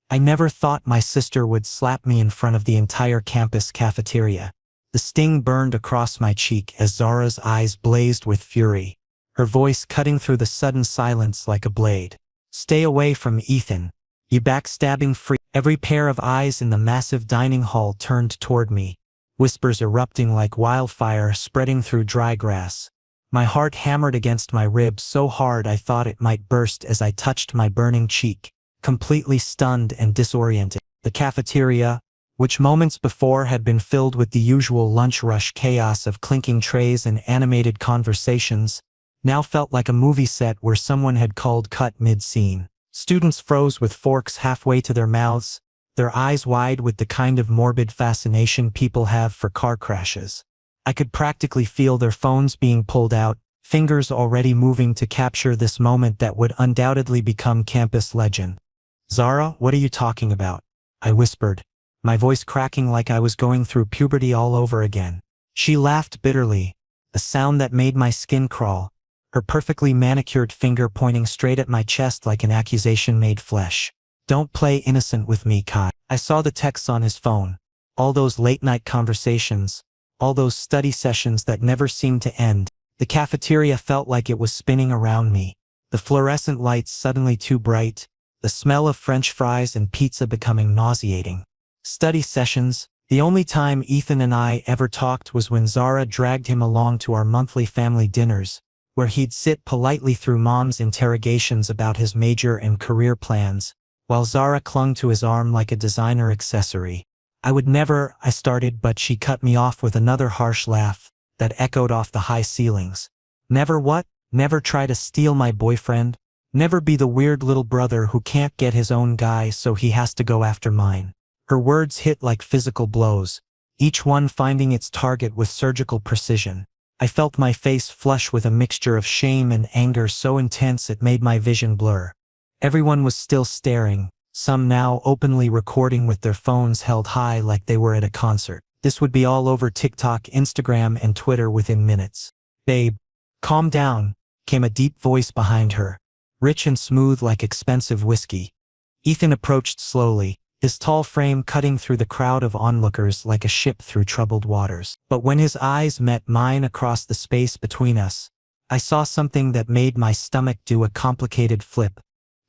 I never thought my sister would slap me in front of the entire campus cafeteria. The sting burned across my cheek as Zara's eyes blazed with fury, her voice cutting through the sudden silence like a blade. "Stay away from Ethan, you backstabbing freak." Every pair of eyes in the massive dining hall turned toward me, whispers erupting like wildfire spreading through dry grass. My heart hammered against my ribs so hard I thought it might burst as I touched my burning cheek, completely stunned and disoriented. The cafeteria, which moments before had been filled with the usual lunch rush chaos of clinking trays and animated conversations, now felt like a movie set where someone had called cut mid-scene. Students froze with forks halfway to their mouths, their eyes wide with the kind of morbid fascination people have for car crashes. I could practically feel their phones being pulled out, fingers already moving to capture this moment that would undoubtedly become campus legend. "Zara, what are you talking about?" I whispered, my voice cracking like I was going through puberty all over again. She laughed bitterly, a sound that made my skin crawl, her perfectly manicured finger pointing straight at my chest like an accusation made flesh. "Don't play innocent with me, Kai." I saw the texts on his phone, all those late-night conversations, all those study sessions that never seemed to end. The cafeteria felt like it was spinning around me, the fluorescent lights suddenly too bright, the smell of French fries and pizza becoming nauseating. Study sessions. The only time Ethan and I ever talked was when Zara dragged him along to our monthly family dinners, where he'd sit politely through Mom's interrogations about his major and career plans, while Zara clung to his arm like a designer accessory. I started, but she cut me off with another harsh laugh that echoed off the high ceilings. "Never what? Never try to steal my boyfriend? Never be the weird little brother who can't get his own guy so he has to go after mine." Her words hit like physical blows, each one finding its target with surgical precision. I felt my face flush with a mixture of shame and anger so intense it made my vision blur. Everyone was still staring, some now openly recording with their phones held high like they were at a concert. This would be all over TikTok, Instagram, and Twitter within minutes. "Babe, calm down," came a deep voice behind her, rich and smooth like expensive whiskey. Ethan approached slowly, his tall frame cutting through the crowd of onlookers like a ship through troubled waters. But when his eyes met mine across the space between us, I saw something that made my stomach do a complicated flip.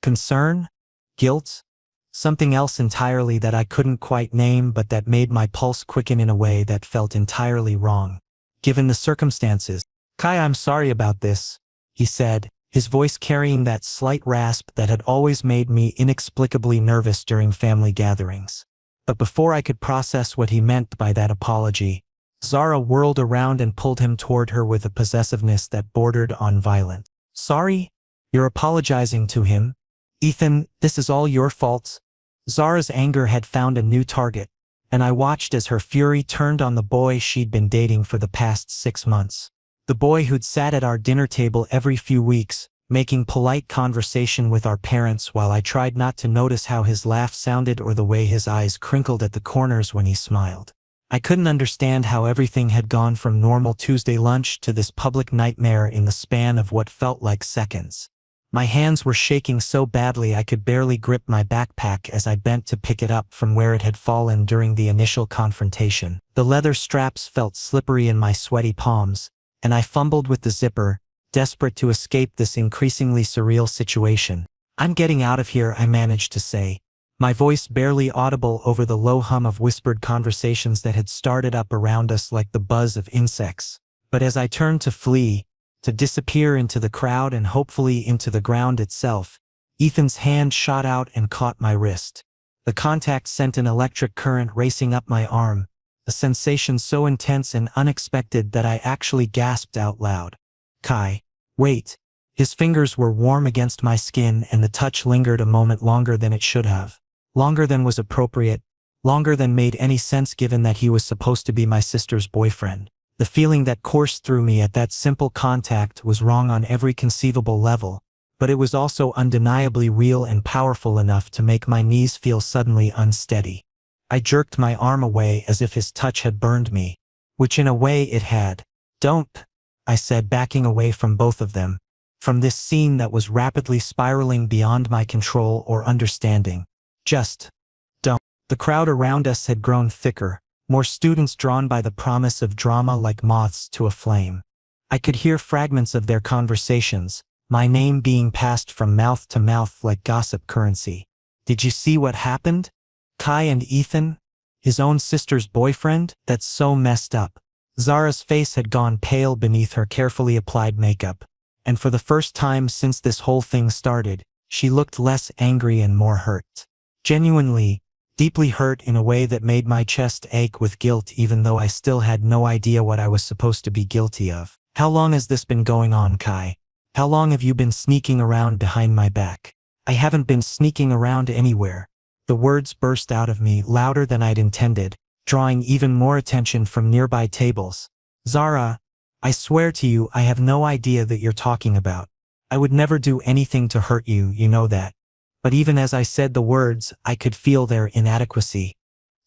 Concern? Guilt? Something else entirely that I couldn't quite name but that made my pulse quicken in a way that felt entirely wrong, given the circumstances. "Kai, I'm sorry about this," he said, his voice carrying that slight rasp that had always made me inexplicably nervous during family gatherings. But before I could process what he meant by that apology, Zara whirled around and pulled him toward her with a possessiveness that bordered on violence. "Sorry? You're apologizing to him? Ethan, this is all your fault." Zara's anger had found a new target, and I watched as her fury turned on the boy she'd been dating for the past 6 months. The boy who'd sat at our dinner table every few weeks, making polite conversation with our parents while I tried not to notice how his laugh sounded or the way his eyes crinkled at the corners when he smiled. I couldn't understand how everything had gone from normal Tuesday lunch to this public nightmare in the span of what felt like seconds. My hands were shaking so badly I could barely grip my backpack as I bent to pick it up from where it had fallen during the initial confrontation. The leather straps felt slippery in my sweaty palms, and I fumbled with the zipper, desperate to escape this increasingly surreal situation. "I'm getting out of here," I managed to say, my voice barely audible over the low hum of whispered conversations that had started up around us like the buzz of insects. But as I turned to flee, to disappear into the crowd and hopefully into the ground itself, Ethan's hand shot out and caught my wrist. The contact sent an electric current racing up my arm, a sensation so intense and unexpected that I actually gasped out loud. "Kai, wait." His fingers were warm against my skin and the touch lingered a moment longer than it should have. Longer than was appropriate, longer than made any sense given that he was supposed to be my sister's boyfriend. The feeling that coursed through me at that simple contact was wrong on every conceivable level, but it was also undeniably real and powerful enough to make my knees feel suddenly unsteady. I jerked my arm away as if his touch had burned me, which in a way it had. "Don't," I said, backing away from both of them, from this scene that was rapidly spiraling beyond my control or understanding. Just don't. The crowd around us had grown thicker, more students drawn by the promise of drama like moths to a flame. I could hear fragments of their conversations, my name being passed from mouth to mouth like gossip currency. Did you see what happened? Kai and Ethan? His own sister's boyfriend? That's so messed up. Zara's face had gone pale beneath her carefully applied makeup, and for the first time since this whole thing started, she looked less angry and more hurt. Genuinely, deeply hurt in a way that made my chest ache with guilt even though I still had no idea what I was supposed to be guilty of. How long has this been going on, Kai? How long have you been sneaking around behind my back? I haven't been sneaking around anywhere. The words burst out of me louder than I'd intended, drawing even more attention from nearby tables. Zara, I swear to you I have no idea that you're talking about. I would never do anything to hurt you, you know that. But even as I said the words, I could feel their inadequacy.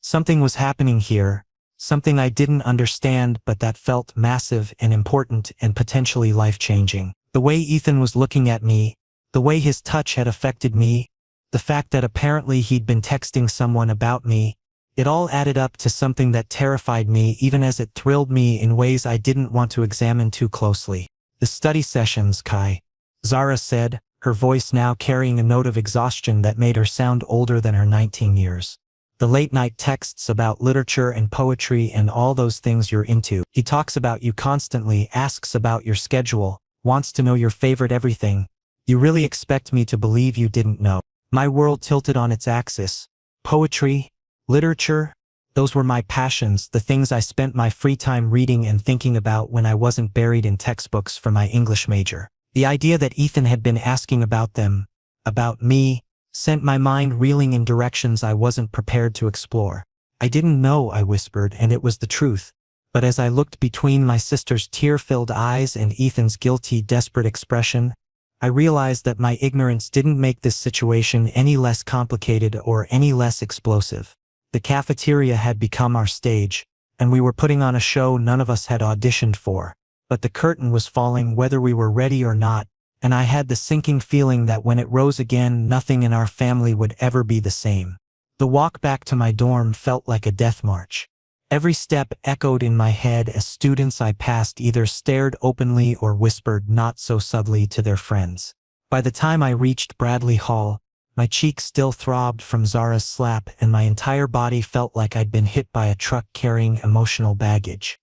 Something was happening here, something I didn't understand but that felt massive and important and potentially life-changing. The way Ethan was looking at me, the way his touch had affected me, the fact that apparently he'd been texting someone about me, it all added up to something that terrified me even as it thrilled me in ways I didn't want to examine too closely. The study sessions, Kai, Zara said, her voice now carrying a note of exhaustion that made her sound older than her 19 years. The late-night texts about literature and poetry and all those things you're into. He talks about you constantly, asks about your schedule, wants to know your favorite everything. You really expect me to believe you didn't know? My world tilted on its axis. Poetry, literature, those were my passions, the things I spent my free time reading and thinking about when I wasn't buried in textbooks for my English major. The idea that Ethan had been asking about them, about me, sent my mind reeling in directions I wasn't prepared to explore. I didn't know, I whispered, and it was the truth. But as I looked between my sister's tear-filled eyes and Ethan's guilty, desperate expression, I realized that my ignorance didn't make this situation any less complicated or any less explosive. The cafeteria had become our stage, and we were putting on a show none of us had auditioned for. But the curtain was falling whether we were ready or not, and I had the sinking feeling that when it rose again, nothing in our family would ever be the same. The walk back to my dorm felt like a death march. Every step echoed in my head as students I passed either stared openly or whispered not so subtly to their friends. By the time I reached Bradley Hall, my cheeks still throbbed from Zara's slap and my entire body felt like I'd been hit by a truck carrying emotional baggage.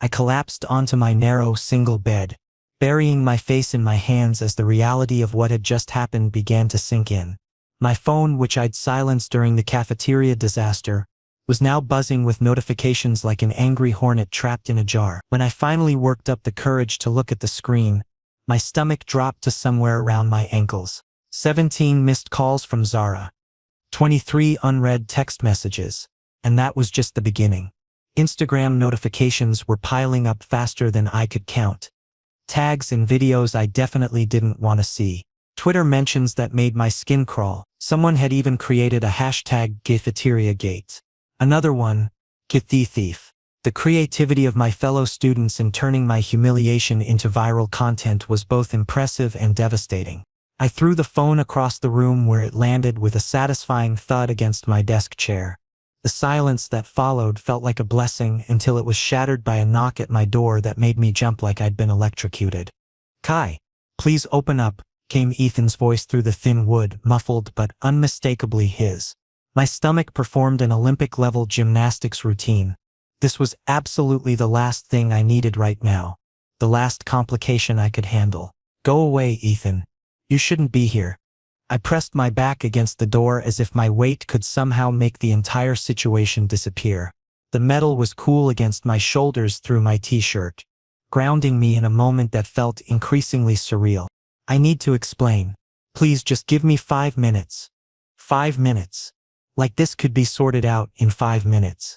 I collapsed onto my narrow single bed, burying my face in my hands as the reality of what had just happened began to sink in. My phone, which I'd silenced during the cafeteria disaster, was now buzzing with notifications like an angry hornet trapped in a jar. When I finally worked up the courage to look at the screen, my stomach dropped to somewhere around my ankles. 17 missed calls from Zara. 23 unread text messages. And that was just the beginning. Instagram notifications were piling up faster than I could count. Tags and videos I definitely didn't want to see. Twitter mentions that made my skin crawl. Someone had even created a hashtag #CafeteriaGate. Another one, #KithyThief. The creativity of my fellow students in turning my humiliation into viral content was both impressive and devastating. I threw the phone across the room where it landed with a satisfying thud against my desk chair. The silence that followed felt like a blessing until it was shattered by a knock at my door that made me jump like I'd been electrocuted. "Kai, please open up," came Ethan's voice through the thin wood, muffled but unmistakably his. My stomach performed an Olympic-level gymnastics routine. This was absolutely the last thing I needed right now. The last complication I could handle. "Go away, Ethan. You shouldn't be here." I pressed my back against the door as if my weight could somehow make the entire situation disappear. The metal was cool against my shoulders through my t-shirt, grounding me in a moment that felt increasingly surreal. "I need to explain. Please just give me 5 minutes. 5 minutes. Like this could be sorted out in 5 minutes.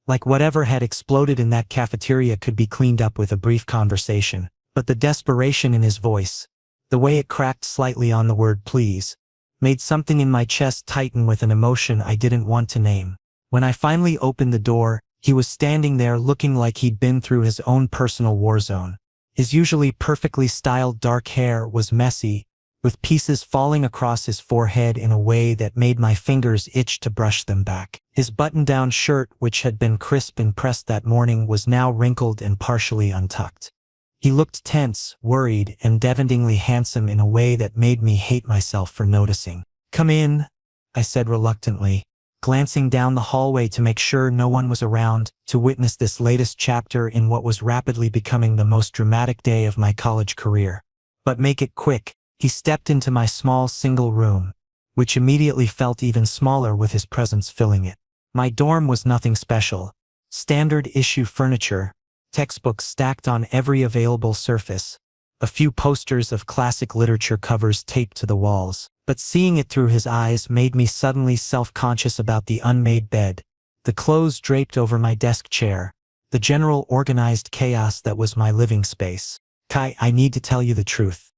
Like whatever had exploded in that cafeteria could be cleaned up with a brief conversation." But the desperation in his voice, the way it cracked slightly on the word please, made something in my chest tighten with an emotion I didn't want to name. When I finally opened the door, he was standing there looking like he'd been through his own personal war zone. His usually perfectly styled dark hair was messy, with pieces falling across his forehead in a way that made my fingers itch to brush them back. His button-down shirt, which had been crisp and pressed that morning, was now wrinkled and partially untucked. He looked tense, worried, and devastatingly handsome in a way that made me hate myself for noticing. "Come in," I said reluctantly, glancing down the hallway to make sure no one was around to witness this latest chapter in what was rapidly becoming the most dramatic day of my college career. "But make it quick." He stepped into my small single room, which immediately felt even smaller with his presence filling it. My dorm was nothing special. Standard issue furniture, textbooks stacked on every available surface, a few posters of classic literature covers taped to the walls. But seeing it through his eyes made me suddenly self-conscious about the unmade bed, the clothes draped over my desk chair, the general organized chaos that was my living space. "Kai, I need to tell you the truth,"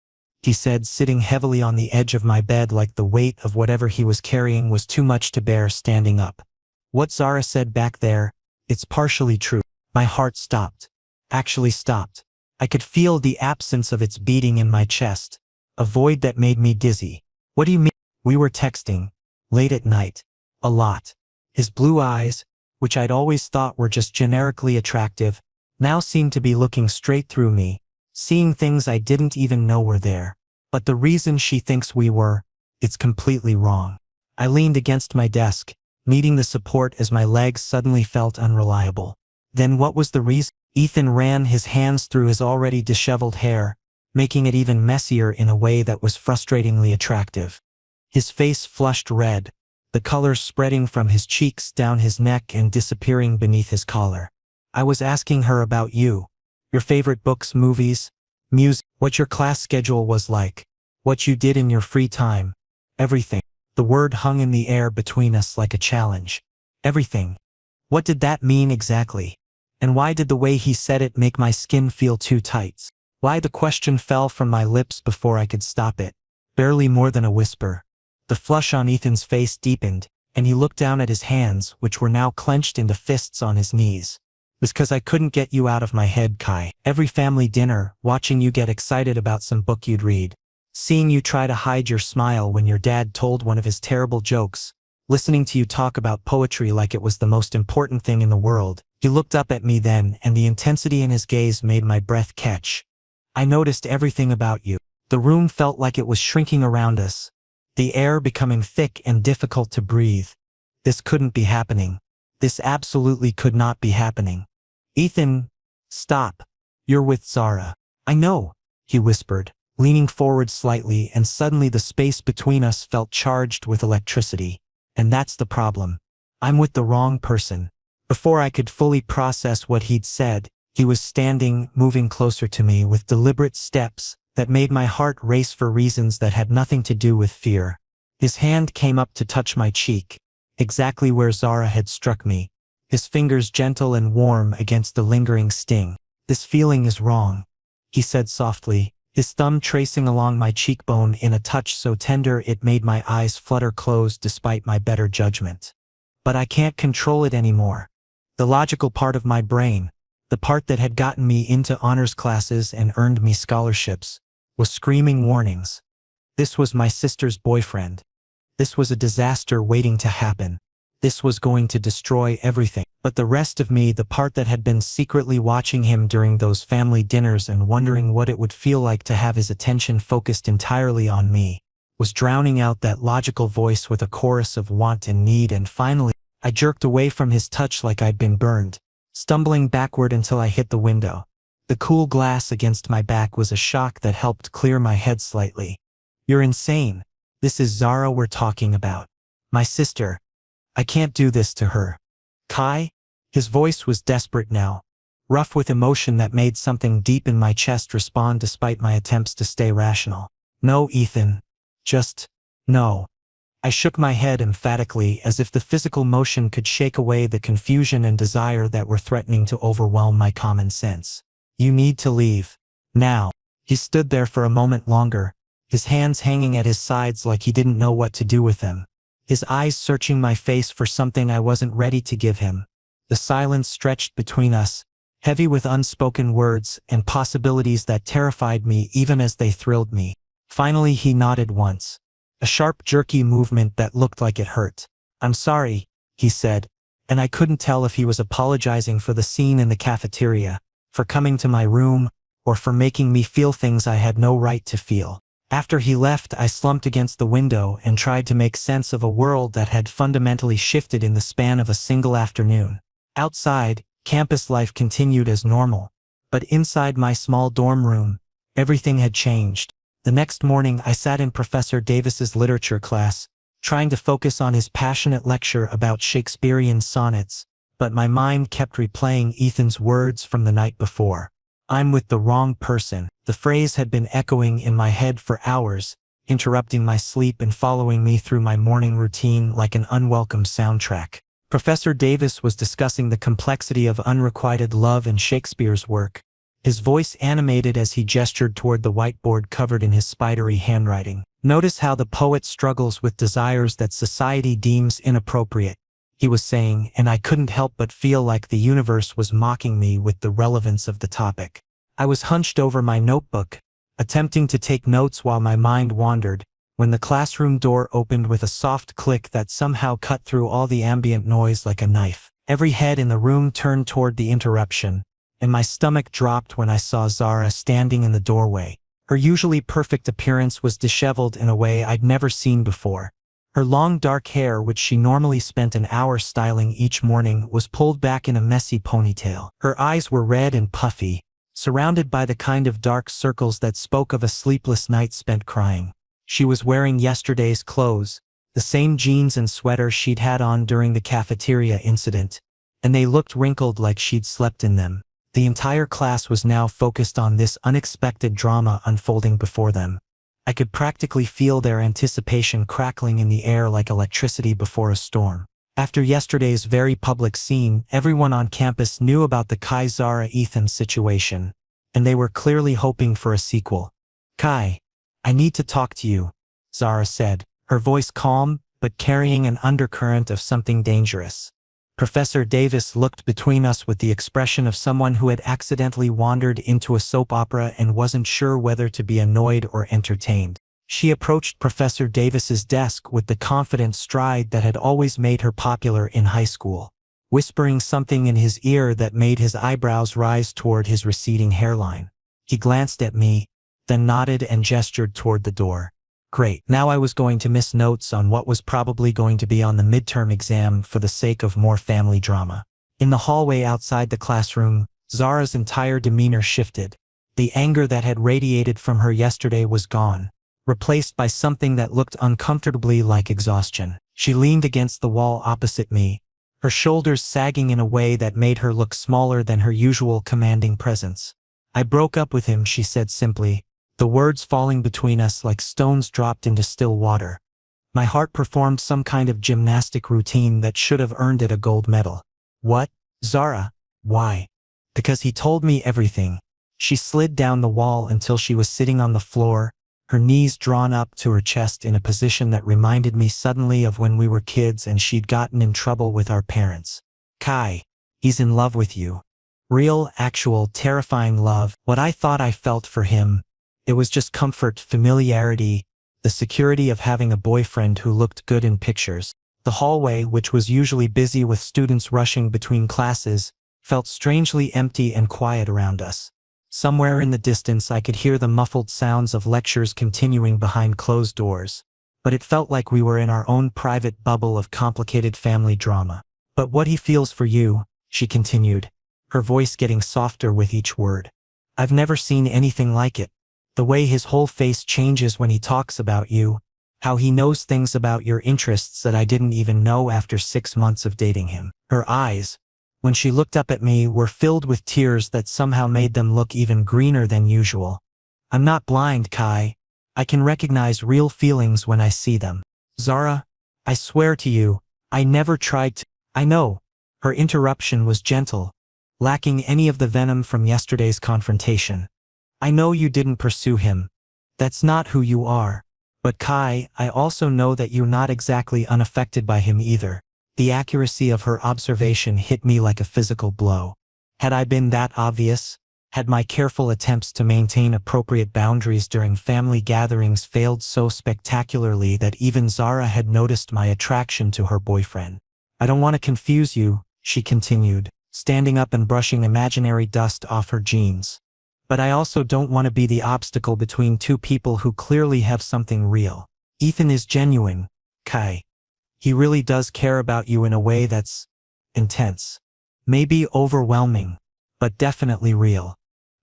he said, sitting heavily on the edge of my bed like the weight of whatever he was carrying was too much to bear standing up. "What Zara said back there, it's partially true." My heart stopped. Actually stopped. I could feel the absence of its beating in my chest, a void that made me dizzy. "What do you mean?" "We were texting, late at night, a lot." His blue eyes, which I'd always thought were just generically attractive, now seemed to be looking straight through me, seeing things I didn't even know were there. "But the reason she thinks we were, it's completely wrong." I leaned against my desk, needing the support as my legs suddenly felt unreliable. "Then what was the reason?" Ethan ran his hands through his already disheveled hair, making it even messier in a way that was frustratingly attractive. His face flushed red, the color spreading from his cheeks down his neck and disappearing beneath his collar. "I was asking her about you, your favorite books, movies, music, what your class schedule was like, what you did in your free time, everything." The word hung in the air between us like a challenge. Everything. What did that mean exactly? And why did the way he said it make my skin feel too tight? Why? The question fell from my lips before I could stop it, barely more than a whisper. The flush on Ethan's face deepened, and he looked down at his hands, which were now clenched into fists on his knees. "It was 'cause I couldn't get you out of my head, Kai. Every family dinner, watching you get excited about some book you'd read, seeing you try to hide your smile when your dad told one of his terrible jokes, listening to you talk about poetry like it was the most important thing in the world." He looked up at me then, and the intensity in his gaze made my breath catch. "I noticed everything about you." The room felt like it was shrinking around us, the air becoming thick and difficult to breathe. This couldn't be happening. This absolutely could not be happening. "Ethan, stop. You're with Zara." "I know," he whispered, leaning forward slightly, and suddenly the space between us felt charged with electricity. "And that's the problem. I'm with the wrong person." Before I could fully process what he'd said, he was standing, moving closer to me with deliberate steps that made my heart race for reasons that had nothing to do with fear. His hand came up to touch my cheek, exactly where Zara had struck me, his fingers gentle and warm against the lingering sting. "This feeling is wrong," he said softly, his thumb tracing along my cheekbone in a touch so tender it made my eyes flutter closed despite my better judgment. "But I can't control it anymore." The logical part of my brain, the part that had gotten me into honors classes and earned me scholarships, was screaming warnings. This was my sister's boyfriend. This was a disaster waiting to happen. This was going to destroy everything. But the rest of me, the part that had been secretly watching him during those family dinners and wondering what it would feel like to have his attention focused entirely on me, was drowning out that logical voice with a chorus of want and need. And finally, I jerked away from his touch like I'd been burned, stumbling backward until I hit the window. The cool glass against my back was a shock that helped clear my head slightly. "You're insane. This is Zara we're talking about. My sister. I can't do this to her." "Kai?" His voice was desperate now, rough with emotion that made something deep in my chest respond despite my attempts to stay rational. "No, Ethan. Just, no." I shook my head emphatically, as if the physical motion could shake away the confusion and desire that were threatening to overwhelm my common sense. "You need to leave. Now." He stood there for a moment longer, his hands hanging at his sides like he didn't know what to do with them, his eyes searching my face for something I wasn't ready to give him. The silence stretched between us, heavy with unspoken words and possibilities that terrified me even as they thrilled me. Finally he nodded once. A sharp jerky movement that looked like it hurt. "I'm sorry," he said, and I couldn't tell if he was apologizing for the scene in the cafeteria, for coming to my room, or for making me feel things I had no right to feel. After he left, I slumped against the window and tried to make sense of a world that had fundamentally shifted in the span of a single afternoon. Outside, campus life continued as normal, but inside my small dorm room, everything had changed. The next morning I sat in Professor Davis's literature class, trying to focus on his passionate lecture about Shakespearean sonnets, but my mind kept replaying Ethan's words from the night before. "I'm with the wrong person." The phrase had been echoing in my head for hours, interrupting my sleep and following me through my morning routine like an unwelcome soundtrack. Professor Davis was discussing the complexity of unrequited love in Shakespeare's work, his voice animated as he gestured toward the whiteboard covered in his spidery handwriting. "Notice how the poet struggles with desires that society deems inappropriate," he was saying, and I couldn't help but feel like the universe was mocking me with the relevance of the topic. I was hunched over my notebook, attempting to take notes while my mind wandered, when the classroom door opened with a soft click that somehow cut through all the ambient noise like a knife. Every head in the room turned toward the interruption, and my stomach dropped when I saw Zara standing in the doorway. Her usually perfect appearance was disheveled in a way I'd never seen before. Her long dark hair, which she normally spent an hour styling each morning, was pulled back in a messy ponytail. Her eyes were red and puffy, surrounded by the kind of dark circles that spoke of a sleepless night spent crying. She was wearing yesterday's clothes, the same jeans and sweater she'd had on during the cafeteria incident, and they looked wrinkled like she'd slept in them. The entire class was now focused on this unexpected drama unfolding before them. I could practically feel their anticipation crackling in the air like electricity before a storm. After yesterday's very public scene, everyone on campus knew about the Kai-Zara-Ethan situation, and they were clearly hoping for a sequel. "Kai, I need to talk to you," Zara said, her voice calm, but carrying an undercurrent of something dangerous. Professor Davis looked between us with the expression of someone who had accidentally wandered into a soap opera and wasn't sure whether to be annoyed or entertained. She approached Professor Davis's desk with the confident stride that had always made her popular in high school, whispering something in his ear that made his eyebrows rise toward his receding hairline. He glanced at me, then nodded and gestured toward the door. Great. Now I was going to miss notes on what was probably going to be on the midterm exam for the sake of more family drama. In the hallway outside the classroom, Zara's entire demeanor shifted. The anger that had radiated from her yesterday was gone, replaced by something that looked uncomfortably like exhaustion. She leaned against the wall opposite me, her shoulders sagging in a way that made her look smaller than her usual commanding presence. "I broke up with him," she said simply, the words falling between us like stones dropped into still water. My heart performed some kind of gymnastic routine that should have earned it a gold medal. "What? Zara, why?" "Because he told me everything." She slid down the wall until she was sitting on the floor, her knees drawn up to her chest in a position that reminded me suddenly of when we were kids and she'd gotten in trouble with our parents. "Kai, he's in love with you. Real, actual, terrifying love. What I thought I felt for him, it was just comfort, familiarity, the security of having a boyfriend who looked good in pictures." The hallway, which was usually busy with students rushing between classes, felt strangely empty and quiet around us. Somewhere in the distance I could hear the muffled sounds of lectures continuing behind closed doors, but it felt like we were in our own private bubble of complicated family drama. "But what he feels for you," she continued, her voice getting softer with each word. "I've never seen anything like it. The way his whole face changes when he talks about you, how he knows things about your interests that I didn't even know after 6 months of dating him." Her eyes, when she looked up at me, were filled with tears that somehow made them look even greener than usual. "I'm not blind, Kai. I can recognize real feelings when I see them. Zara, I swear to you, I never tried to—" "I know." Her interruption was gentle, lacking any of the venom from yesterday's confrontation. "I know you didn't pursue him. That's not who you are. But Kai, I also know that you're not exactly unaffected by him either." The accuracy of her observation hit me like a physical blow. Had I been that obvious? Had my careful attempts to maintain appropriate boundaries during family gatherings failed so spectacularly that even Zara had noticed my attraction to her boyfriend? I don't want to confuse you, she continued, standing up and brushing imaginary dust off her jeans. But I also don't want to be the obstacle between two people who clearly have something real. Ethan is genuine, Kai. He really does care about you in a way that's intense. Maybe overwhelming, but definitely real.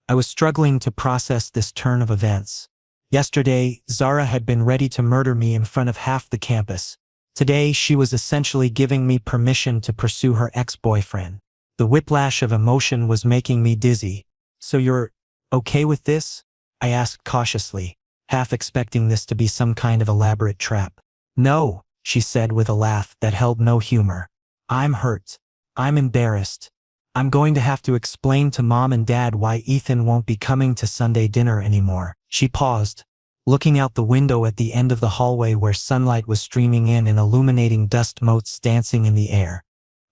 I was struggling to process this turn of events. Yesterday, Zara had been ready to murder me in front of half the campus. Today, she was essentially giving me permission to pursue her ex-boyfriend. The whiplash of emotion was making me dizzy. So you're okay with this? I asked cautiously, half expecting this to be some kind of elaborate trap. No, she said with a laugh that held no humor. I'm hurt. I'm embarrassed. I'm going to have to explain to Mom and Dad why Ethan won't be coming to Sunday dinner anymore. She paused, looking out the window at the end of the hallway where sunlight was streaming in and illuminating dust motes dancing in the air.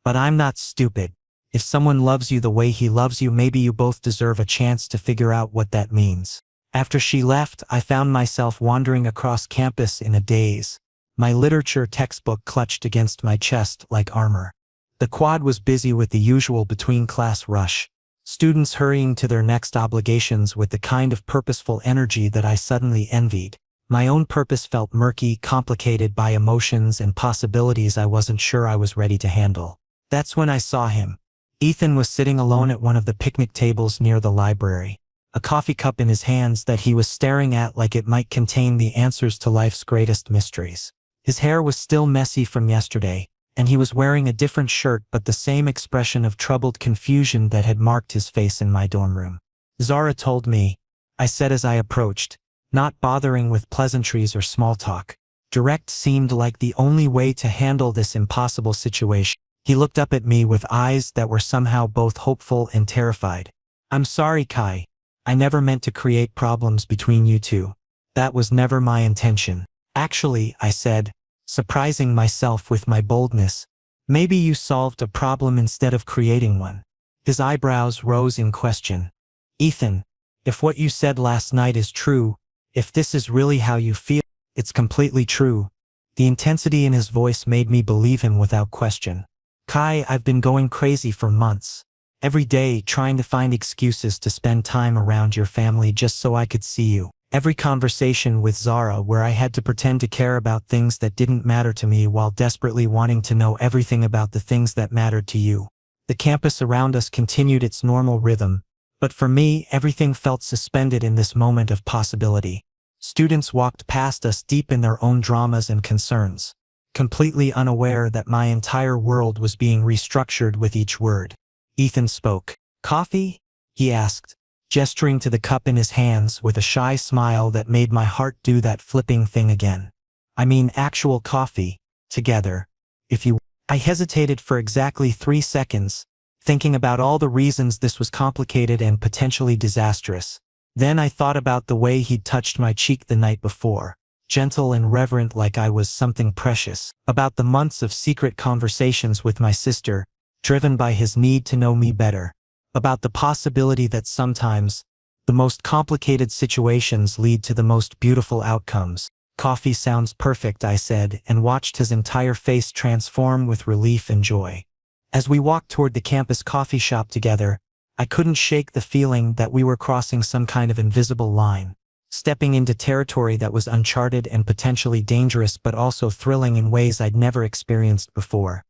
But I'm not stupid. If someone loves you the way he loves you, maybe you both deserve a chance to figure out what that means. After she left, I found myself wandering across campus in a daze, my literature textbook clutched against my chest like armor. The quad was busy with the usual between-class rush, students hurrying to their next obligations with the kind of purposeful energy that I suddenly envied. My own purpose felt murky, complicated by emotions and possibilities I wasn't sure I was ready to handle. That's when I saw him. Ethan was sitting alone at one of the picnic tables near the library, a coffee cup in his hands that he was staring at like it might contain the answers to life's greatest mysteries. His hair was still messy from yesterday, and he was wearing a different shirt but the same expression of troubled confusion that had marked his face in my dorm room. Zara told me, I said as I approached, not bothering with pleasantries or small talk. Direct seemed like the only way to handle this impossible situation. He looked up at me with eyes that were somehow both hopeful and terrified. I'm sorry, Kai. I never meant to create problems between you two. That was never my intention. Actually, I said, surprising myself with my boldness, maybe you solved a problem instead of creating one. His eyebrows rose in question. Ethan, if what you said last night is true, if this is really how you feel, it's completely true. The intensity in his voice made me believe him without question. Kai, I've been going crazy for months. Every day trying to find excuses to spend time around your family just so I could see you. Every conversation with Zara where I had to pretend to care about things that didn't matter to me while desperately wanting to know everything about the things that mattered to you. The campus around us continued its normal rhythm, but for me, everything felt suspended in this moment of possibility. Students walked past us deep in their own dramas and concerns, completely unaware that my entire world was being restructured with each word. Ethan spoke. Coffee? He asked, gesturing to the cup in his hands with a shy smile that made my heart do that flipping thing again. I mean actual coffee, together, if you... I hesitated for exactly 3 seconds, thinking about all the reasons this was complicated and potentially disastrous. Then I thought about the way he'd touched my cheek the night before, gentle and reverent like I was something precious, about the months of secret conversations with my sister, driven by his need to know me better, about the possibility that sometimes, the most complicated situations lead to the most beautiful outcomes. Coffee sounds perfect, I said, and watched his entire face transform with relief and joy. As we walked toward the campus coffee shop together, I couldn't shake the feeling that we were crossing some kind of invisible line, stepping into territory that was uncharted and potentially dangerous but also thrilling in ways I'd never experienced before.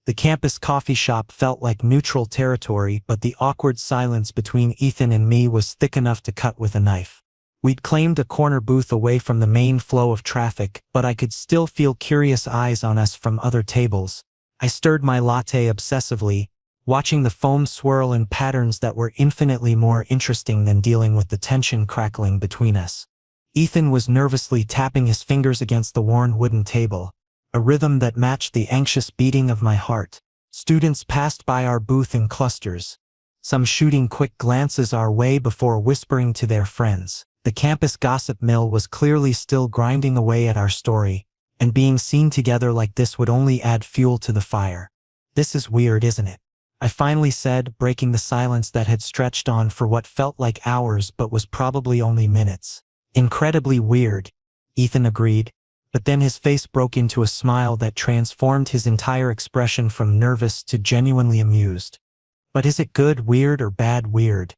The campus coffee shop felt like neutral territory, but the awkward silence between Ethan and me was thick enough to cut with a knife. We'd claimed a corner booth away from the main flow of traffic, but I could still feel curious eyes on us from other tables. I stirred my latte obsessively, watching the foam swirl in patterns that were infinitely more interesting than dealing with the tension crackling between us. Ethan was nervously tapping his fingers against the worn wooden table, a rhythm that matched the anxious beating of my heart. Students passed by our booth in clusters, some shooting quick glances our way before whispering to their friends. The campus gossip mill was clearly still grinding away at our story, and being seen together like this would only add fuel to the fire. This is weird, isn't it? I finally said, breaking the silence that had stretched on for what felt like hours but was probably only minutes. Incredibly weird, Ethan agreed, but then his face broke into a smile that transformed his entire expression from nervous to genuinely amused. But is it good weird or bad weird?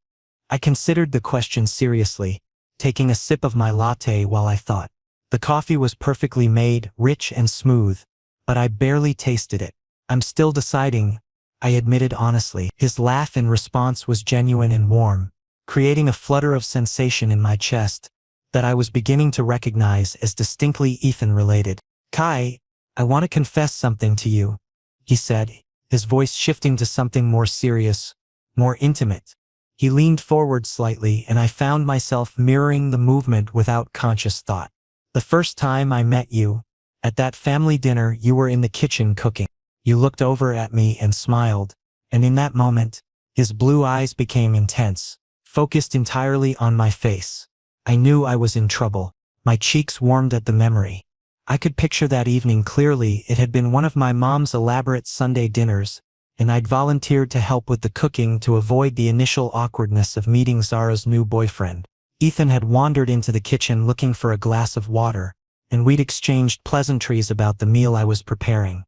I considered the question seriously, taking a sip of my latte while I thought. The coffee was perfectly made, rich and smooth, but I barely tasted it. I'm still deciding, I admitted honestly. His laugh in response was genuine and warm, creating a flutter of sensation in my chest that I was beginning to recognize as distinctly Ethan-related. Kai, I want to confess something to you, he said, his voice shifting to something more serious, more intimate. He leaned forward slightly and I found myself mirroring the movement without conscious thought. The first time I met you, at that family dinner, you were in the kitchen cooking. You looked over at me and smiled, and in that moment, his blue eyes became intense, focused entirely on my face. I knew I was in trouble. My cheeks warmed at the memory. I could picture that evening clearly. It had been one of my mom's elaborate Sunday dinners, and I'd volunteered to help with the cooking to avoid the initial awkwardness of meeting Zara's new boyfriend. Ethan had wandered into the kitchen looking for a glass of water, and we'd exchanged pleasantries about the meal I was preparing.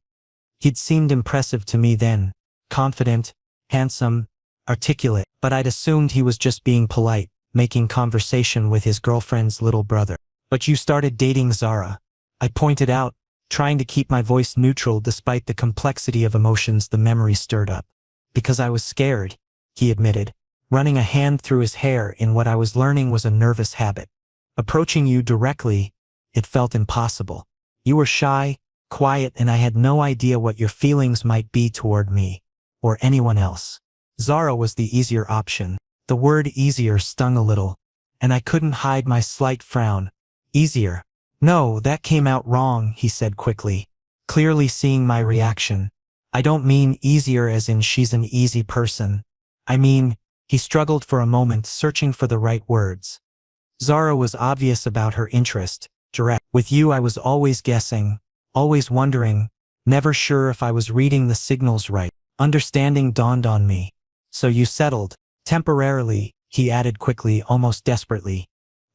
He'd seemed impressive to me then, confident, handsome, articulate, but I'd assumed he was just being polite, making conversation with his girlfriend's little brother. But you started dating Zara, I pointed out, trying to keep my voice neutral despite the complexity of emotions the memory stirred up. Because I was scared, he admitted, running a hand through his hair in what I was learning was a nervous habit. Approaching you directly, it felt impossible. You were shy, quiet, and I had no idea what your feelings might be toward me, or anyone else. Zara was the easier option. The word easier stung a little, and I couldn't hide my slight frown. Easier. No, that came out wrong, he said quickly, clearly seeing my reaction. I don't mean easier as in she's an easy person. I mean, he struggled for a moment, searching for the right words. Zara was obvious about her interest, direct. With you I was always guessing, always wondering, never sure if I was reading the signals right. Understanding dawned on me. So you settled. Temporarily, he added quickly, almost desperately.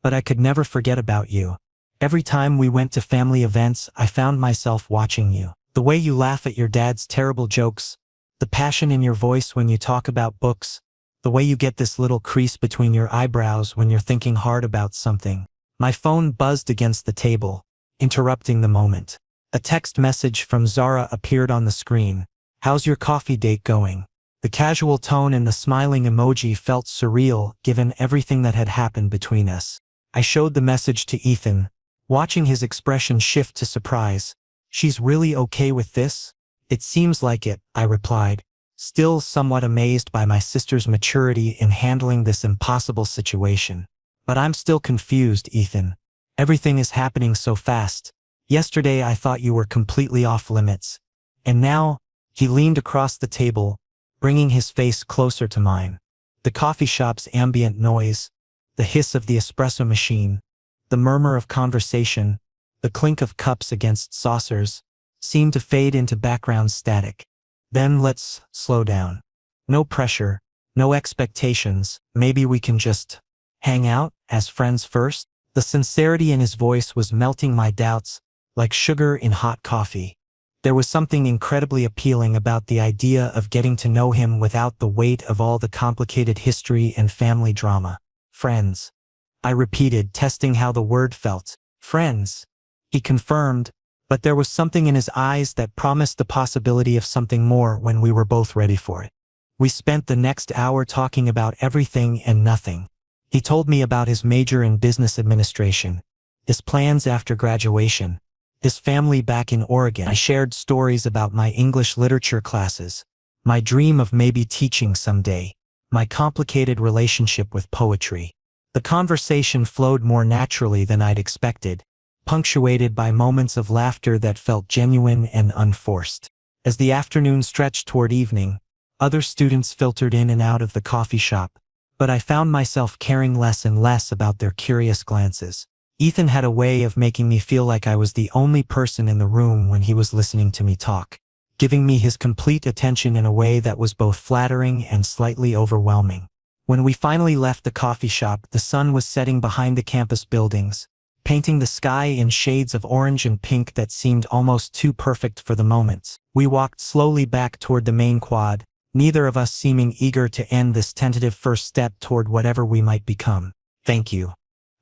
But I could never forget about you. Every time we went to family events, I found myself watching you. The way you laugh at your dad's terrible jokes, the passion in your voice when you talk about books, the way you get this little crease between your eyebrows when you're thinking hard about something. My phone buzzed against the table, interrupting the moment. A text message from Zara appeared on the screen. How's your coffee date going? The casual tone and the smiling emoji felt surreal given everything that had happened between us. I showed the message to Ethan, watching his expression shift to surprise. She's really okay with this? It seems like it, I replied, still somewhat amazed by my sister's maturity in handling this impossible situation. But I'm still confused, Ethan. Everything is happening so fast. Yesterday I thought you were completely off limits. And now, he leaned across the table, bringing his face closer to mine. The coffee shop's ambient noise, the hiss of the espresso machine, the murmur of conversation, the clink of cups against saucers, seemed to fade into background static. Then let's slow down. No pressure, no expectations, maybe we can just hang out as friends first? The sincerity in his voice was melting my doubts, like sugar in hot coffee. There was something incredibly appealing about the idea of getting to know him without the weight of all the complicated history and family drama. Friends. I repeated, testing how the word felt. Friends. He confirmed, but there was something in his eyes that promised the possibility of something more when we were both ready for it. We spent the next hour talking about everything and nothing. He told me about his major in business administration, his plans after graduation, his family back in Oregon. I shared stories about my English literature classes, my dream of maybe teaching someday, my complicated relationship with poetry. The conversation flowed more naturally than I'd expected, punctuated by moments of laughter that felt genuine and unforced. As the afternoon stretched toward evening, other students filtered in and out of the coffee shop, but I found myself caring less and less about their curious glances. Ethan had a way of making me feel like I was the only person in the room when he was listening to me talk. giving me his complete attention in a way that was both flattering and slightly overwhelming. When we finally left the coffee shop, the sun was setting behind the campus buildings, painting the sky in shades of orange and pink that seemed almost too perfect for the moment. We walked slowly back toward the main quad, neither of us seeming eager to end this tentative first step toward whatever we might become. "Thank you,"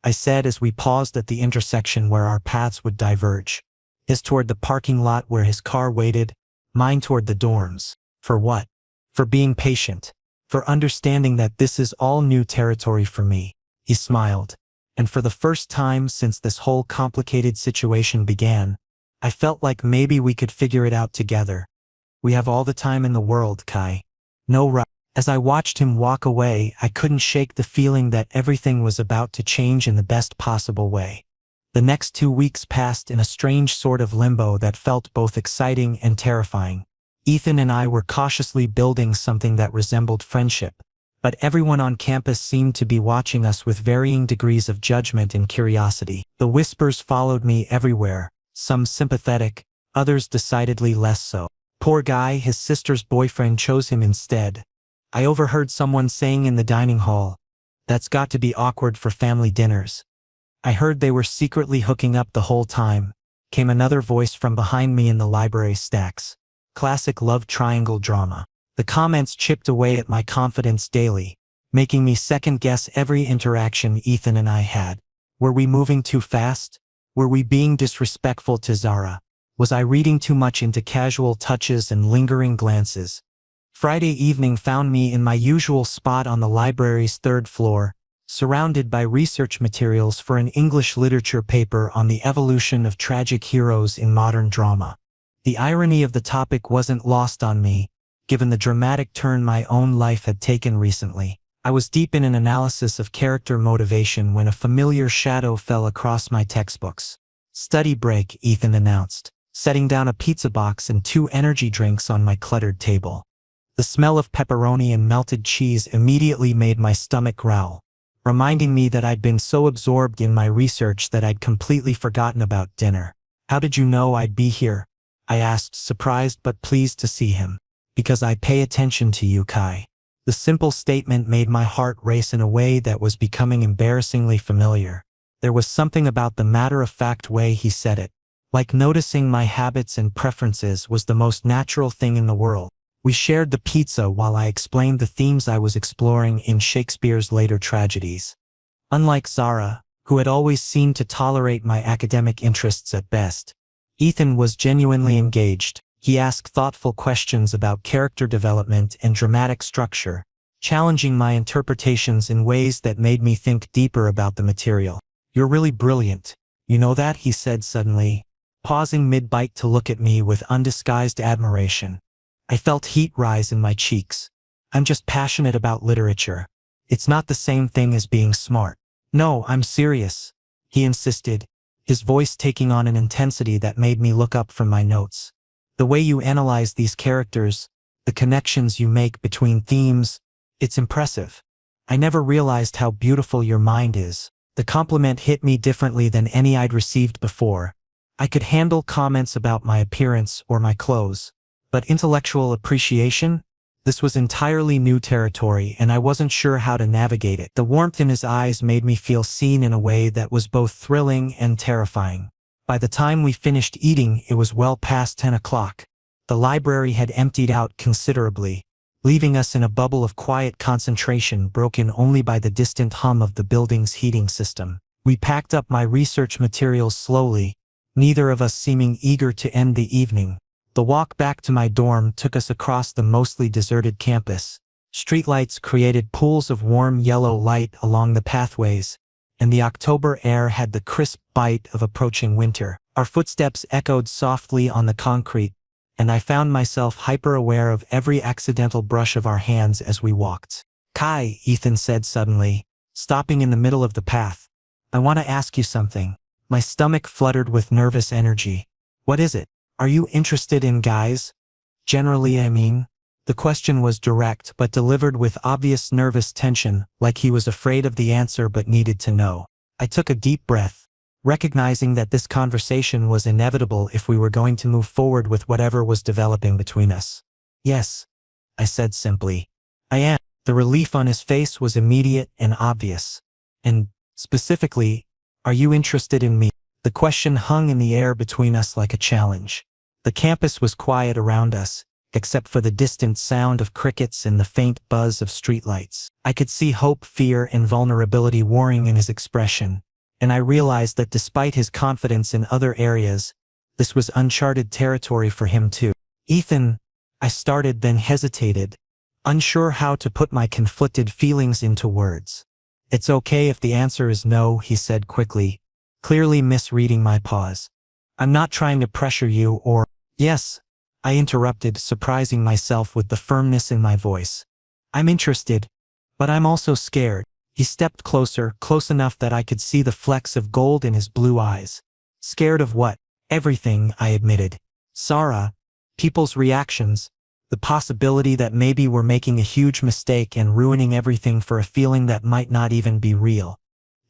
I said as we paused at the intersection where our paths would diverge. His toward the parking lot where his car waited, mine toward the dorms. "For what?" "For being patient. For understanding that this is all new territory for me." He smiled. And for the first time since this whole complicated situation began, I felt like maybe we could figure it out together. "We have all the time in the world, Kai. No rush." As I watched him walk away, I couldn't shake the feeling that everything was about to change in the best possible way. The next 2 weeks passed in a strange sort of limbo that felt both exciting and terrifying. Ethan and I were cautiously building something that resembled friendship, but everyone on campus seemed to be watching us with varying degrees of judgment and curiosity. The whispers followed me everywhere, some sympathetic, others decidedly less so. "Poor guy, his sister's boyfriend chose him instead." I overheard someone saying in the dining hall, "That's got to be awkward for family dinners." "I heard they were secretly hooking up the whole time," came another voice from behind me in the library stacks. Classic love triangle drama. The comments chipped away at my confidence daily, making me second-guess every interaction Ethan and I had. Were we moving too fast? Were we being disrespectful to Zara? Was I reading too much into casual touches and lingering glances? Friday evening found me in my usual spot on the library's 3rd floor, surrounded by research materials for an English literature paper on the evolution of tragic heroes in modern drama. The irony of the topic wasn't lost on me, given the dramatic turn my own life had taken recently. I was deep in an analysis of character motivation when a familiar shadow fell across my textbooks. "Study break," Ethan announced, setting down a pizza box and 2 energy drinks on my cluttered table. The smell of pepperoni and melted cheese immediately made my stomach growl, reminding me that I'd been so absorbed in my research that I'd completely forgotten about dinner. "How did you know I'd be here?" I asked, surprised but pleased to see him. "Because I pay attention to you, Kai." The simple statement made my heart race in a way that was becoming embarrassingly familiar. There was something about the matter-of-fact way he said it, like noticing my habits and preferences was the most natural thing in the world. We shared the pizza while I explained the themes I was exploring in Shakespeare's later tragedies. Unlike Zara, who had always seemed to tolerate my academic interests at best, Ethan was genuinely engaged. He asked thoughtful questions about character development and dramatic structure, challenging my interpretations in ways that made me think deeper about the material. "You're really brilliant. You know that?" he said suddenly, pausing mid-bite to look at me with undisguised admiration. I felt heat rise in my cheeks. "I'm just passionate about literature. It's not the same thing as being smart." "No, I'm serious," he insisted, his voice taking on an intensity that made me look up from my notes. "The way you analyze these characters, the connections you make between themes, it's impressive. I never realized how beautiful your mind is." The compliment hit me differently than any I'd received before. I could handle comments about my appearance or my clothes, but intellectual appreciation? This was entirely new territory and I wasn't sure how to navigate it. The warmth in his eyes made me feel seen in a way that was both thrilling and terrifying. By the time we finished eating, it was well past 10 o'clock. The library had emptied out considerably, leaving us in a bubble of quiet concentration broken only by the distant hum of the building's heating system. We packed up my research materials slowly, neither of us seeming eager to end the evening. The walk back to my dorm took us across the mostly deserted campus. Streetlights created pools of warm yellow light along the pathways, and the October air had the crisp bite of approaching winter. Our footsteps echoed softly on the concrete, and I found myself hyper-aware of every accidental brush of our hands as we walked. "Kai," Ethan said suddenly, stopping in the middle of the path. "I want to ask you something." My stomach fluttered with nervous energy. "What is it?" "Are you interested in guys? Generally, I mean." The question was direct but delivered with obvious nervous tension, like he was afraid of the answer but needed to know. I took a deep breath, recognizing that this conversation was inevitable if we were going to move forward with whatever was developing between us. Yes, I said simply. I am. The relief on his face was immediate and obvious. And, specifically, are you interested in me? The question hung in the air between us like a challenge. The campus was quiet around us, except for the distant sound of crickets and the faint buzz of streetlights. I could see hope, fear, and vulnerability warring in his expression, and I realized that despite his confidence in other areas, this was uncharted territory for him too. Ethan, I started, then hesitated, unsure how to put my conflicted feelings into words. It's okay if the answer is no, he said quickly, clearly misreading my pause. I'm not trying to pressure you or… Yes, I interrupted, surprising myself with the firmness in my voice. I'm interested, but I'm also scared. He stepped closer, close enough that I could see the flecks of gold in his blue eyes. Scared of what? Everything, I admitted. Zara, people's reactions, the possibility that maybe we're making a huge mistake and ruining everything for a feeling that might not even be real.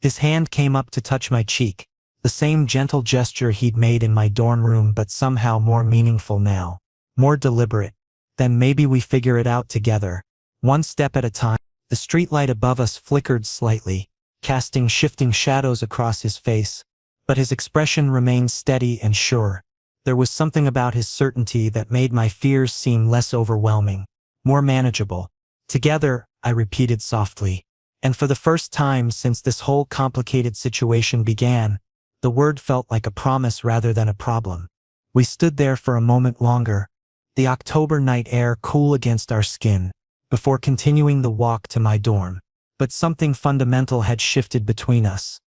His hand came up to touch my cheek, the same gentle gesture he'd made in my dorm room, but somehow more meaningful now, more deliberate. Then maybe we figure it out together, one step at a time. The streetlight above us flickered slightly, casting shifting shadows across his face, but his expression remained steady and sure. There was something about his certainty that made my fears seem less overwhelming, more manageable. Together, I repeated softly. And for the first time since this whole complicated situation began, the word felt like a promise rather than a problem. We stood there for a moment longer, the October night air cool against our skin, before continuing the walk to my dorm. But something fundamental had shifted between us.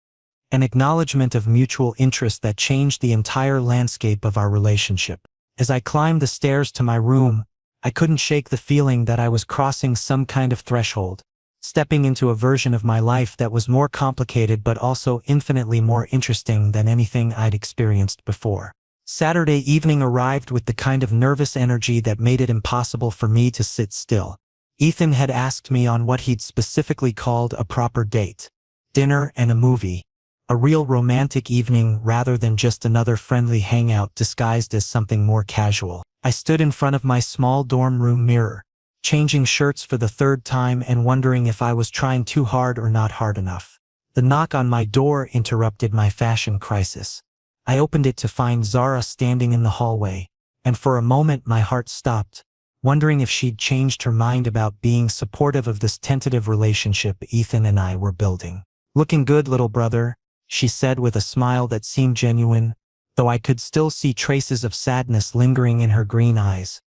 An acknowledgement of mutual interest that changed the entire landscape of our relationship. As I climbed the stairs to my room, I couldn't shake the feeling that I was crossing some kind of threshold, stepping into a version of my life that was more complicated but also infinitely more interesting than anything I'd experienced before. Saturday evening arrived with the kind of nervous energy that made it impossible for me to sit still. Ethan had asked me on what he'd specifically called a proper date. Dinner and a movie. A real romantic evening rather than just another friendly hangout disguised as something more casual. I stood in front of my small dorm room mirror, changing shirts for the third time and wondering if I was trying too hard or not hard enough. The knock on my door interrupted my fashion crisis. I opened it to find Zara standing in the hallway, and for a moment my heart stopped, wondering if she'd changed her mind about being supportive of this tentative relationship Ethan and I were building. "Looking good, little brother," she said with a smile that seemed genuine, though I could still see traces of sadness lingering in her green eyes.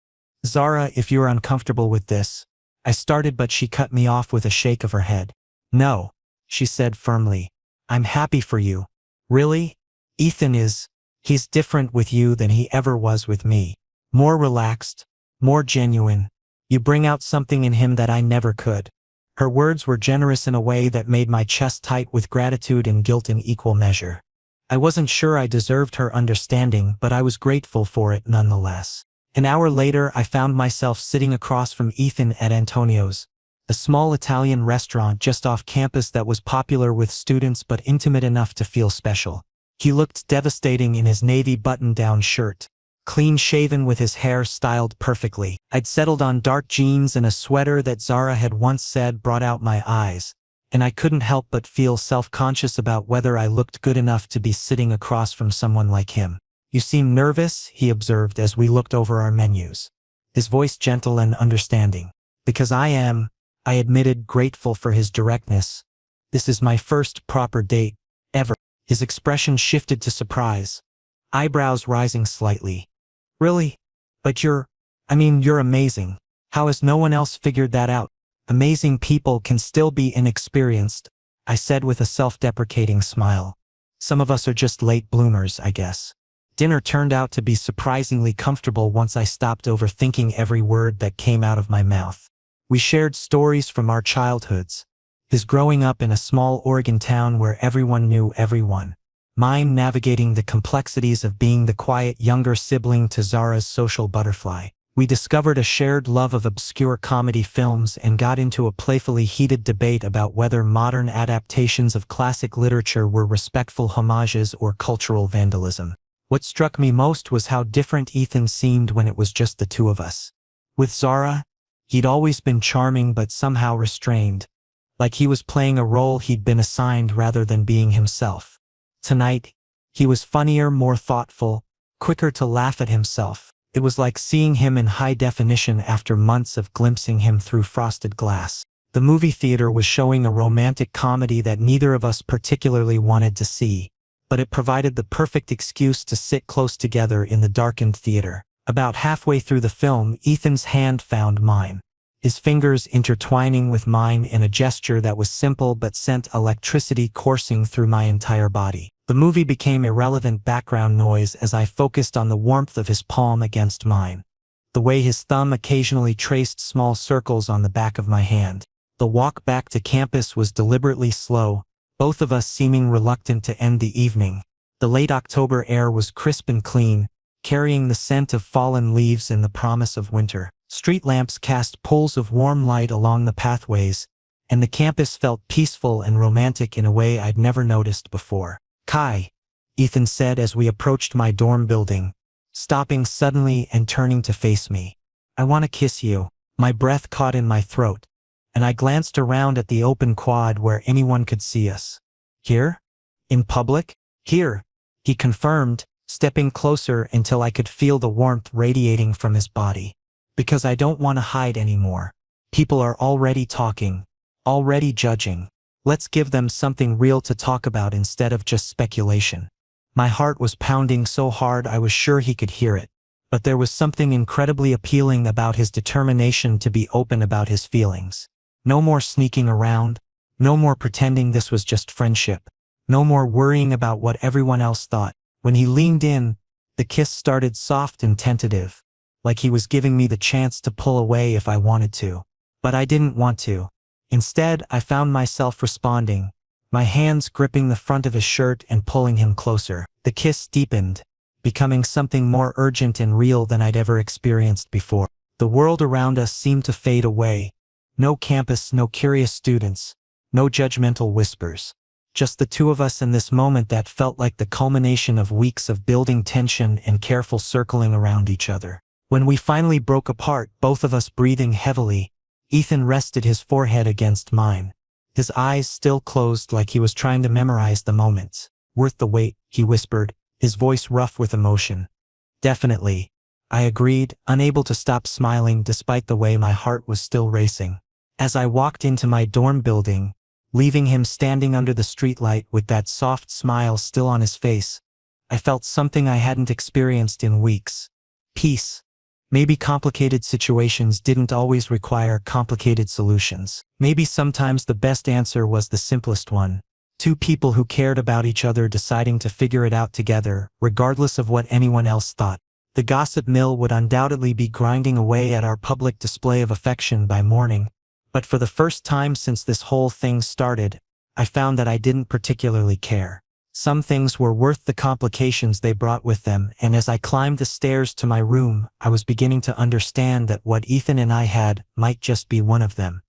"Zara, if you're uncomfortable with this," I started, but she cut me off with a shake of her head. "No," she said firmly. "I'm happy for you." "Really? Ethan he's different with you than he ever was with me. More relaxed, more genuine. You bring out something in him that I never could." Her words were generous in a way that made my chest tight with gratitude and guilt in equal measure. I wasn't sure I deserved her understanding, but I was grateful for it nonetheless. An hour later, I found myself sitting across from Ethan at Antonio's, a small Italian restaurant just off campus that was popular with students but intimate enough to feel special. He looked devastating in his navy button-down shirt, clean-shaven with his hair styled perfectly. I'd settled on dark jeans and a sweater that Zara had once said brought out my eyes, and I couldn't help but feel self-conscious about whether I looked good enough to be sitting across from someone like him. "You seem nervous," he observed as we looked over our menus, his voice gentle and understanding. "Because I am," I admitted, grateful for his directness. "This is my first proper date, ever." His expression shifted to surprise, eyebrows rising slightly. "Really? But you're amazing. How has no one else figured that out?" "Amazing people can still be inexperienced," I said with a self-deprecating smile. "Some of us are just late bloomers, I guess." Dinner turned out to be surprisingly comfortable once I stopped overthinking every word that came out of my mouth. We shared stories from our childhoods, his growing up in a small Oregon town where everyone knew everyone, mine navigating the complexities of being the quiet younger sibling to Zara's social butterfly. We discovered a shared love of obscure comedy films and got into a playfully heated debate about whether modern adaptations of classic literature were respectful homages or cultural vandalism. What struck me most was how different Ethan seemed when it was just the two of us. With Zara, he'd always been charming but somehow restrained, like he was playing a role he'd been assigned rather than being himself. Tonight, he was funnier, more thoughtful, quicker to laugh at himself. It was like seeing him in high definition after months of glimpsing him through frosted glass. The movie theater was showing a romantic comedy that neither of us particularly wanted to see, but it provided the perfect excuse to sit close together in the darkened theater. About halfway through the film, Ethan's hand found mine, his fingers intertwining with mine in a gesture that was simple but sent electricity coursing through my entire body. The movie became irrelevant background noise as I focused on the warmth of his palm against mine, the way his thumb occasionally traced small circles on the back of my hand. The walk back to campus was deliberately slow, both of us seeming reluctant to end the evening. The late October air was crisp and clean, carrying the scent of fallen leaves and the promise of winter. Street lamps cast pools of warm light along the pathways, and the campus felt peaceful and romantic in a way I'd never noticed before. "Kai," Ethan said as we approached my dorm building, stopping suddenly and turning to face me. "I want to kiss you." My breath caught in my throat, and I glanced around at the open quad where anyone could see us. "Here? In public?" "Here," he confirmed, stepping closer until I could feel the warmth radiating from his body. "Because I don't want to hide anymore. People are already talking, already judging. Let's give them something real to talk about instead of just speculation." My heart was pounding so hard I was sure he could hear it, but there was something incredibly appealing about his determination to be open about his feelings. No more sneaking around, no more pretending this was just friendship, no more worrying about what everyone else thought. When he leaned in, the kiss started soft and tentative, like he was giving me the chance to pull away if I wanted to. But I didn't want to. Instead, I found myself responding, my hands gripping the front of his shirt and pulling him closer. The kiss deepened, becoming something more urgent and real than I'd ever experienced before. The world around us seemed to fade away. No campus, no curious students, no judgmental whispers. Just the two of us in this moment that felt like the culmination of weeks of building tension and careful circling around each other. When we finally broke apart, both of us breathing heavily, Ethan rested his forehead against mine, his eyes still closed like he was trying to memorize the moments. "Worth the wait," he whispered, his voice rough with emotion. "Definitely," I agreed, unable to stop smiling despite the way my heart was still racing. As I walked into my dorm building, leaving him standing under the streetlight with that soft smile still on his face, I felt something I hadn't experienced in weeks. Peace. Maybe complicated situations didn't always require complicated solutions. Maybe sometimes the best answer was the simplest one. Two people who cared about each other deciding to figure it out together, regardless of what anyone else thought. The gossip mill would undoubtedly be grinding away at our public display of affection by morning, but for the first time since this whole thing started, I found that I didn't particularly care. Some things were worth the complications they brought with them, and as I climbed the stairs to my room, I was beginning to understand that what Ethan and I had might just be one of them.